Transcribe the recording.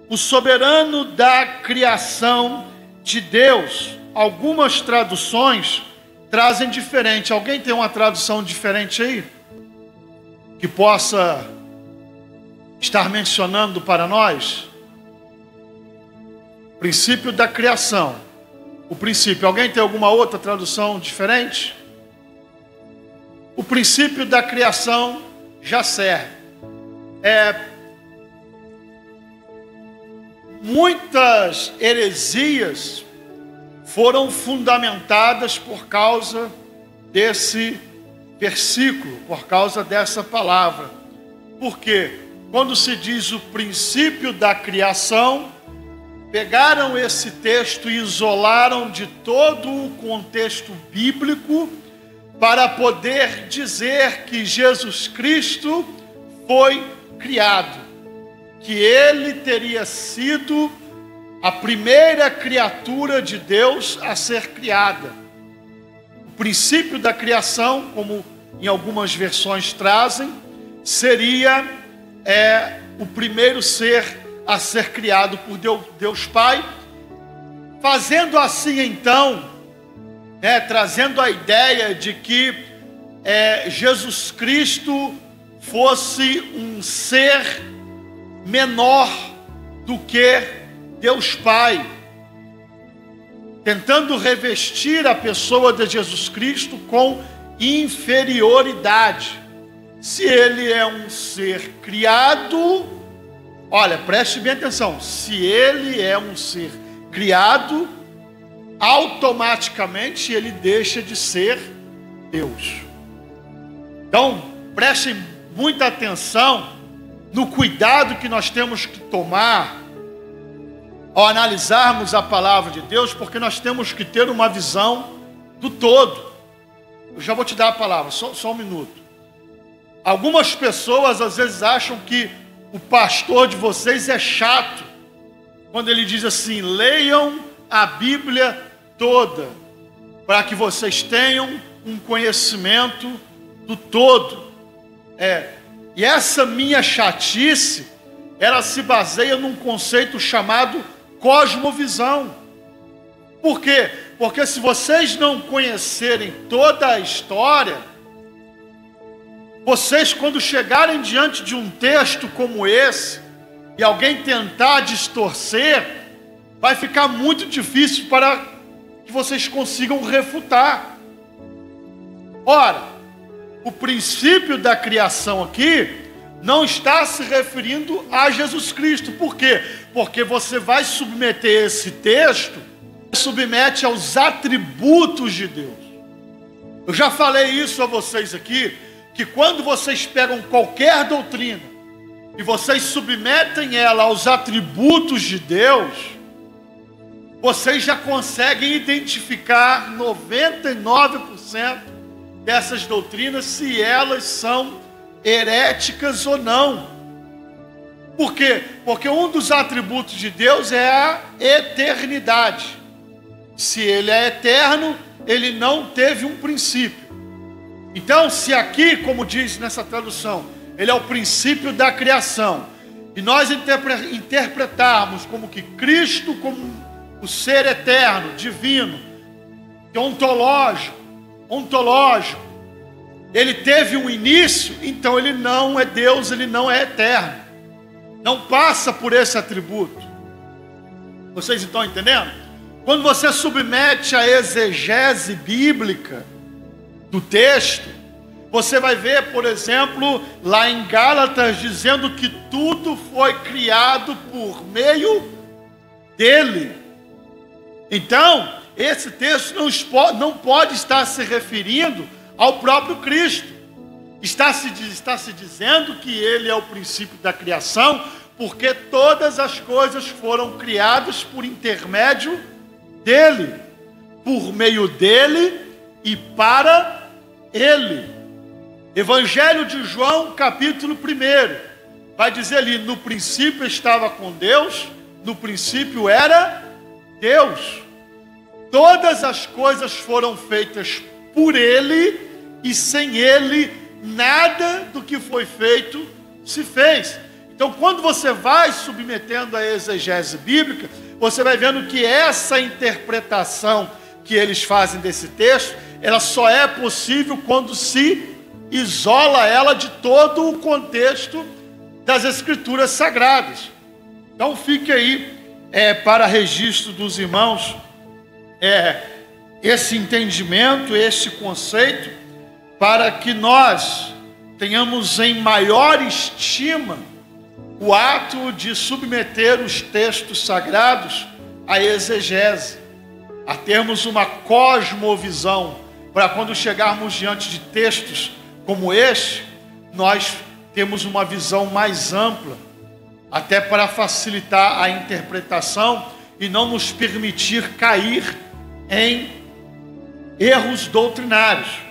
o soberano da criação de Deus. Algumas traduções trazem diferente. Alguém tem uma tradução diferente aí? Que possa estar mencionando para nós? Princípio da criação. O princípio. Alguém tem alguma outra tradução diferente? O princípio da criação já serve. Muitas heresias foram fundamentadas por causa desse versículo, por causa dessa palavra. Porque quando se diz o princípio da criação, pegaram esse texto e isolaram de todo o contexto bíblico para poder dizer que Jesus Cristo foi criado, que ele teria sido a primeira criatura de Deus a ser criada. O princípio da criação, como em algumas versões trazem, seria o primeiro ser a ser criado por Deus Pai, fazendo assim então, trazendo a ideia de que Jesus Cristo fosse um ser menor do que Deus Pai, tentando revestir a pessoa de Jesus Cristo com inferioridade. Se ele é um ser criado, olha, preste bem atenção, se ele é um ser criado, automaticamente ele deixa de ser Deus. Então, prestem muita atenção no cuidado que nós temos que tomar ao analisarmos a palavra de Deus, porque nós temos que ter uma visão do todo. Eu já vou te dar a palavra, só um minuto. Algumas pessoas às vezes acham que o pastor de vocês é chato, quando ele diz assim: leiam a Bíblia toda, para que vocês tenham um conhecimento do todo. E essa minha chatice, ela se baseia num conceito chamado cosmovisão. Por quê? Porque se vocês não conhecerem toda a história, vocês, quando chegarem diante de um texto como esse, e alguém tentar distorcer, vai ficar muito difícil para que vocês consigam refutar. Ora, o princípio da criação aqui não está se referindo a Jesus Cristo. Por quê? Porque você vai submeter esse texto, submete aos atributos de Deus. Eu já falei isso a vocês aqui, que quando vocês pegam qualquer doutrina e vocês submetem ela aos atributos de Deus, vocês já conseguem identificar 99% dessas doutrinas, se elas são heréticas ou não. Por quê? Porque um dos atributos de Deus é a eternidade. Se ele é eterno, ele não teve um princípio. Então, se aqui, como diz nessa tradução, ele é o princípio da criação, e nós interpretarmos como que Cristo, como o ser eterno, divino, ontológico, ele teve um início, então ele não é Deus, ele não é eterno, não passa por esse atributo. Vocês estão entendendo? Quando você submete a exegese bíblica do texto, você vai ver, por exemplo, lá em Gálatas, dizendo que tudo foi criado por meio dele. Então, esse texto não pode estar se referindo ao próprio Cristo. Está se dizendo que ele é o princípio da criação, porque todas as coisas foram criadas por intermédio dele, por meio dele e para ele. Evangelho de João, capítulo 1, vai dizer ali: no princípio estava com Deus, no princípio era Deus. Todas as coisas foram feitas por ele, e sem ele nada do que foi feito se fez. Então, quando você vai submetendo a exegese bíblica, você vai vendo que essa interpretação que eles fazem desse texto, ela só é possível quando se isola ela de todo o contexto das Escrituras Sagradas. Então, fique aí para registro dos irmãos esse entendimento, esse conceito, para que nós tenhamos em maior estima o ato de submeter os textos sagrados à exegese, a termos uma cosmovisão, para quando chegarmos diante de textos como este, nós temos uma visão mais ampla, até para facilitar a interpretação e não nos permitir cair em erros doutrinários.